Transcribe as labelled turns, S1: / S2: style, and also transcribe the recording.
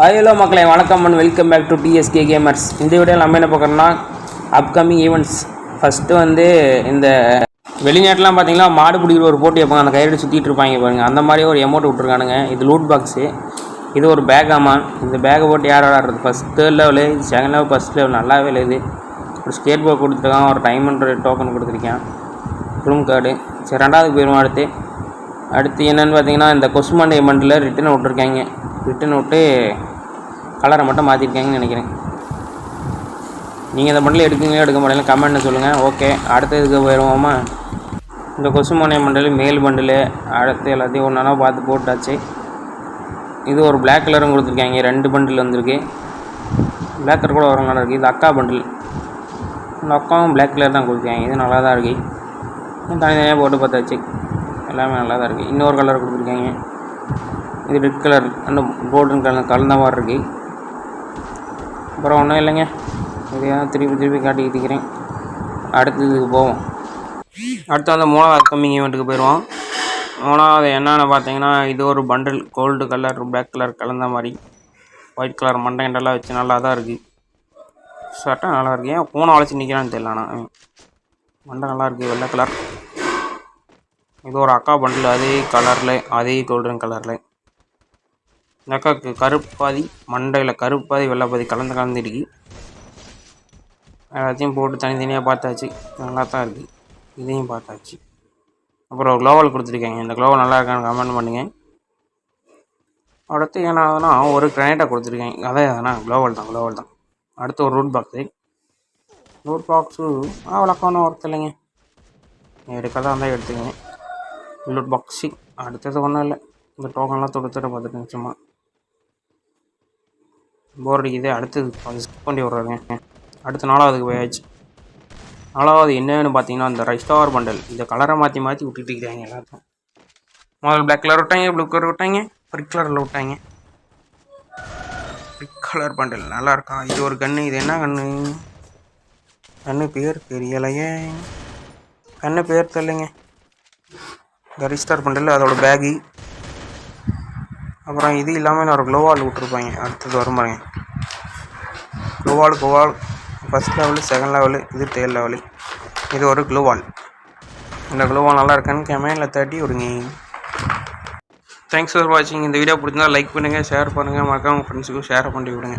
S1: Hello மக்களை, வணக்கம் and welcome back to TSK gamers. இந்த வீடியோவில் நம்ம என்ன பார்க்குறோம்னா அப்கமிங் ஈவெண்ட்ஸ். ஃபஸ்ட்டு வந்து இந்த வெளிநாட்டிலாம் பார்த்தீங்கன்னா மாடு பிடிக்கிற ஒரு போட்டி வைப்பாங்க, அந்த கையெடு சுற்றிட்டு இருப்பாங்க பாருங்கள். அந்த மாதிரி ஒரு எமௌண்ட் விட்ருக்கானுங்க. இது லூட் பாக்ஸு, இது ஒரு பேக். ஆமாம், இந்த பேக்கை போட்டு யார் விளாட்றது? First third level, second level, first level நல்லாவே இல்லை. இது ஒரு ஸ்கேட் போர்ட் கொடுத்துருக்கான், ஒரு டைமண்ட் டோக்கன் கொடுத்துருக்கேன், ரூம் கார்டு. சரி, ரெண்டாவதுக்கு போயிடுவோம். அடுத்து என்னென்னு பார்த்தீங்கன்னா இந்த கொசுமாண்டை எமௌண்ட்டில் ரிட்டன் விட்ருக்காங்க. ரிட்டன் விட்டு கலரை மட்டும் மாற்றிருக்காங்கன்னு நினைக்கிறேன். நீங்கள் இந்த பண்டில் எடுக்கீங்களோ எடுக்க முடியல கமெண்ட்னு சொல்லுங்கள். ஓகே, அடுத்த இதுக்கு போயிடுவோமா? இந்த கொசுமாண்டை மண்டல் மேல் பண்டில் அடுத்து எல்லாத்தையும் ஒன்றா பார்த்து போட்டாச்சு. இது ஒரு பிளாக் கலரும் கொடுத்துருக்காங்க. 2 பண்டில் வந்திருக்கு. பிளாக் கலர் கூட வர நல்லா இருக்குது. இது அக்கா பண்டில். இந்த அக்காவும் பிளாக் கலர் தான் கொடுத்துருக்காங்க. இது நல்லா தான் இருக்குது. தனித்தனியாக போட்டு பார்த்தாச்சு, எல்லாமே நல்லா தான் இருக்குது. இன்னொரு கலர் கொடுத்துருக்காங்க. இது ரெட் கலர், அந்த கோல்டன் கலர் கலந்த மாதிரி இருக்குது. அப்புறம் ஒன்றும் இல்லைங்க, இதையாக திருப்பி காட்டிக்கிட்டுக்கிறேன். அடுத்து இதுக்கு போவோம். அடுத்து வந்து 3வது அப்கமிங் ஈவெண்ட்டுக்கு போயிடுவோம். 3வது என்னென்னு பார்த்தீங்கன்னா இது ஒரு bundle gold colour black colour கலந்த மாதிரி ஒயிட் கலர் மண்டைண்டெல்லாம் வச்சு நல்லா தான் இருக்குது. சட்டை நல்லா இருக்குது. ஏன் பூனை வளைச்சி நிற்கிறான்னு தெரியல, ஆனால் மண்டை நல்லா இருக்குது, வெள்ளை கலர். இது ஒரு அக்கா பண்டில், அதே கலரில், அதே கோல்டன் கலரில். இந்த அக்காவுக்கு கருப்பாதி மண்டையில் கருப்பாதி வெள்ளைப்பாதி கலந்துருக்கு. எல்லாத்தையும் போட்டு தனித்தனியாக பார்த்தாச்சு, நல்லா தான் இருக்குது. இதையும் பார்த்தாச்சு. அப்புறம் க்ளோவல் கொடுத்துருக்காங்க. இந்த க்ளோவல் நல்லா இருக்கான்னு கமெண்ட் பண்ணுங்கள். அடுத்து ஏன்னாதுன்னா ஒரு கிரானைட்டாக கொடுத்துருக்காங்க. அதான் க்ளோவல் தான். அடுத்து ஒரு ரூட் பாக்ஸு அவ்வளோக்கான ஒர்த்து இல்லைங்க, எடுக்கிறதா இருந்தால் எடுத்துக்கங்க. லூட் பாக்ஸு அடுத்தது ஒன்றும் இல்லை. இந்த டோக்கன்லாம் தொடுத்துட்டு பார்த்துட்டு நிச்சயமா போர் அடிக்குது. அடுத்தது கொஞ்சம் ஸ்கிப் பண்ணி விட்றாங்க. அடுத்து 4வதுக்கு போயாச்சு. 4வது என்னன்னு பார்த்தீங்கன்னா இந்த ரெஸ்டார் பண்டல். இந்த கலரை மாற்றி விட்டுட்டு இருக்கிறாங்க எல்லாத்தையும். முதல்ல பிளாக் கலர் விட்டாங்க, ப்ளூ கலர் விட்டாங்க, பிரிக் கலரில் விட்டாங்க. பிரிக் கலர் பண்டல் நல்லா இருக்கா? இது ஒரு கன்று. இது என்ன கன்று பேர் தெரியலையே, கன்று பேர் தெரியலைங்க. இந்த ரெஸ்டார் பண்டல், அதோட பேகு. அப்புறம் இது இல்லாமல் ஒரு க்ளோவால் விட்ருப்பாங்க. அடுத்தது வரும் பாருங்க, க்ளோவால் ஃபஸ்ட் லெவலு, செகண்ட் லெவலு, இது தேர்ட் லெவலு. இது ஒரு க்ளோவால். இந்த க்ளோவால் நல்லா இருக்கான்னு கமெண்டில் தட்டி விடுங்க. தேங்க்ஸ் ஃபார் வாட்சிங். இந்த வீடியோ பிடிச்சிருந்தா லைக் பண்ணுங்கள், ஷேர் பண்ணுங்கள், மறக்காம உங்கள் ஃப்ரெண்ட்ஸுக்கும் ஷேர் பண்ணி விடுங்க.